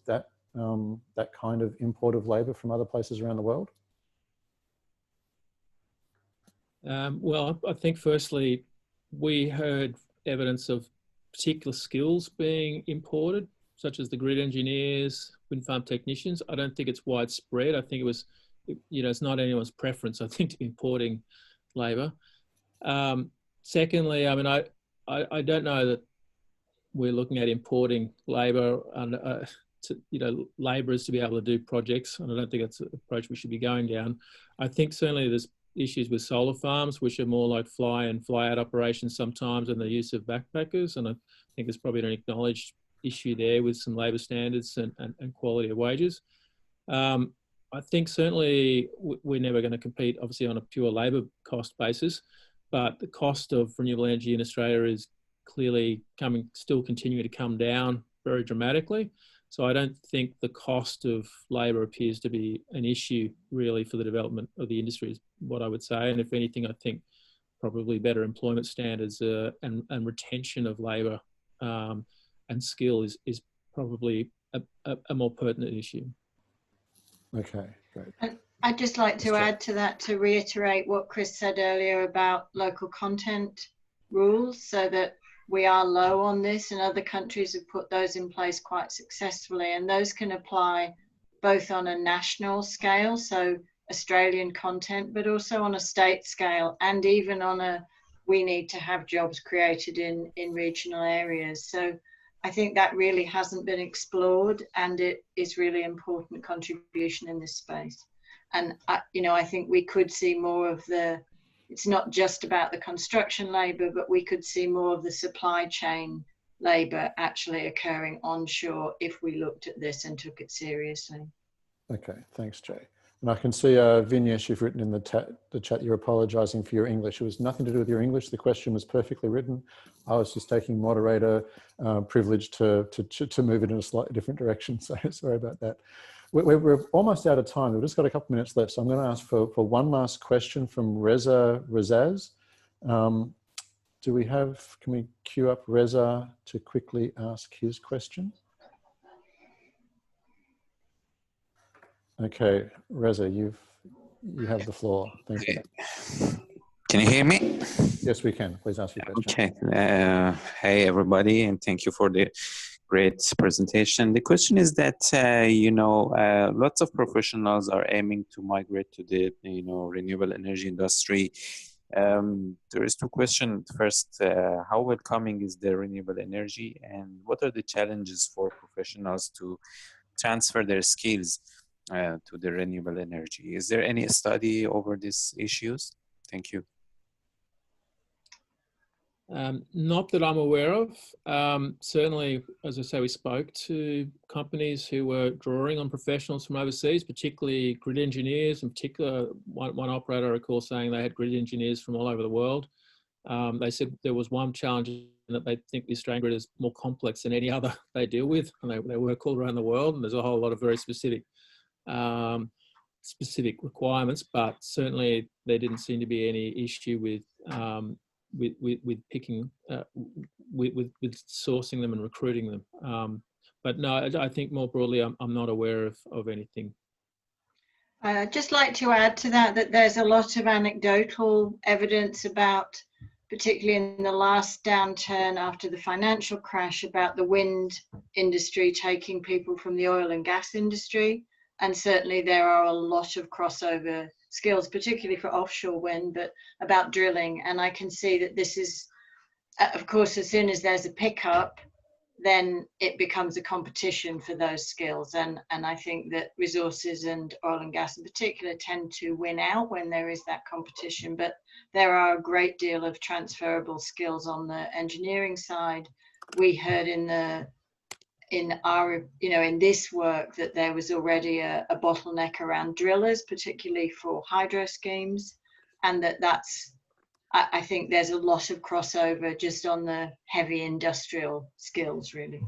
that that kind of import of labour from other places around the world? Well, I think firstly, we heard evidence of particular skills being imported, such as the grid engineers, wind farm technicians. I don't think it's widespread. I think it was, it's not anyone's preference, I think, to be importing labour. Secondly, I mean, I don't know that we're looking at importing labour and labourers to be able to do projects, and I don't think that's an approach we should be going down. I think certainly there's issues with solar farms, which are more like fly in, fly out operations sometimes, and the use of backpackers, and I think there's probably an acknowledged issue there with some labour standards and quality of wages. I think certainly we're never going to compete, obviously, on a pure labour cost basis, but the cost of renewable energy in Australia is clearly still continuing to come down very dramatically. So I don't think the cost of labour appears to be an issue really for the development of the industry, is what I would say. And if anything, I think probably better employment standards and retention of labour and skill is probably a more pertinent issue. Okay, great. I'd just like to add to that, to reiterate what Chris said earlier about local content rules, so that we are low on this, and other countries have put those in place quite successfully, and those can apply both on a national scale, so Australian content, but also on a state scale, and even on we need to have jobs created in regional areas. So I think that really hasn't been explored, and it is really important contribution in this space. And I think we could see more of it's not just about the construction labour, but we could see more of the supply chain labour actually occurring onshore if we looked at this and took it seriously. Okay, thanks, Jay. And I can see, Vignesh, you've written in the chat, you're apologising for your English. It was nothing to do with your English. The question was perfectly written. I was just taking moderator privilege to move it in a slightly different direction. So sorry about that. We're almost out of time. We've just got a couple minutes left. So I'm going to ask for one last question from Reza Razaz. Can we queue up Reza to quickly ask his question? Okay, Reza, you have the floor. Thank you. Can you hear me? Yes, we can. Please ask your question. Okay. Hey, everybody, and thank you for the great presentation. The question is that, lots of professionals are aiming to migrate to the, renewable energy industry. There is two questions. First, how welcoming is the renewable energy, and what are the challenges for professionals to transfer their skills to the renewable energy? Is there any study over these issues? Thank you. Not that I'm aware of. Certainly, as I say, we spoke to companies who were drawing on professionals from overseas, particularly grid engineers. In particular, one operator I recall saying they had grid engineers from all over the world. They said there was one challenge, that they think the Australian grid is more complex than any other they deal with, and they work all around the world, and there's a whole lot of very specific requirements, but certainly there didn't seem to be any issue with picking, with sourcing them and recruiting them. But no, I think more broadly, I'm not aware of anything. I'd just like to add to that there's a lot of anecdotal evidence about, particularly in the last downturn after the financial crash, about the wind industry taking people from the oil and gas industry. And certainly there are a lot of crossover skills, particularly for offshore wind, but about drilling. And I can see that this is, of course, as soon as there's a pickup, then it becomes a competition for those skills. And I think that resources and oil and gas in particular tend to win out when there is that competition. But there are a great deal of transferable skills on the engineering side. We heard in our, in this work that there was already a bottleneck around drillers, particularly for hydro schemes, and I think there's a lot of crossover just on the heavy industrial skills, really.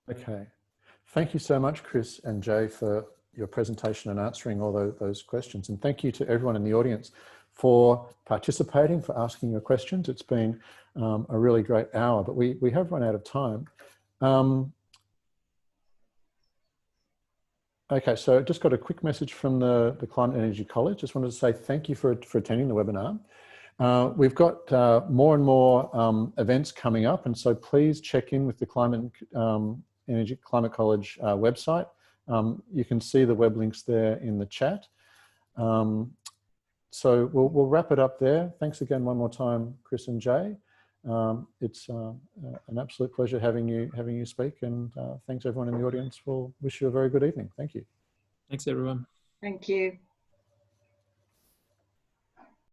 Okay. Thank you so much, Chris and Jay, for your presentation and answering all those questions. And thank you to everyone in the audience for participating, for asking your questions. It's been a really great hour, but we have run out of time. Okay, so just got a quick message from the Climate and Energy College. Just wanted to say thank you for attending the webinar. We've got more and more events coming up, and so please check in with the Climate College website. You can see the web links there in the chat. So we'll wrap it up there. Thanks again one more time, Chris and Jay. It's an absolute pleasure having you speak, and thanks everyone in the audience. We'll wish you a very good evening. Thank you. Thanks, everyone. Thank you.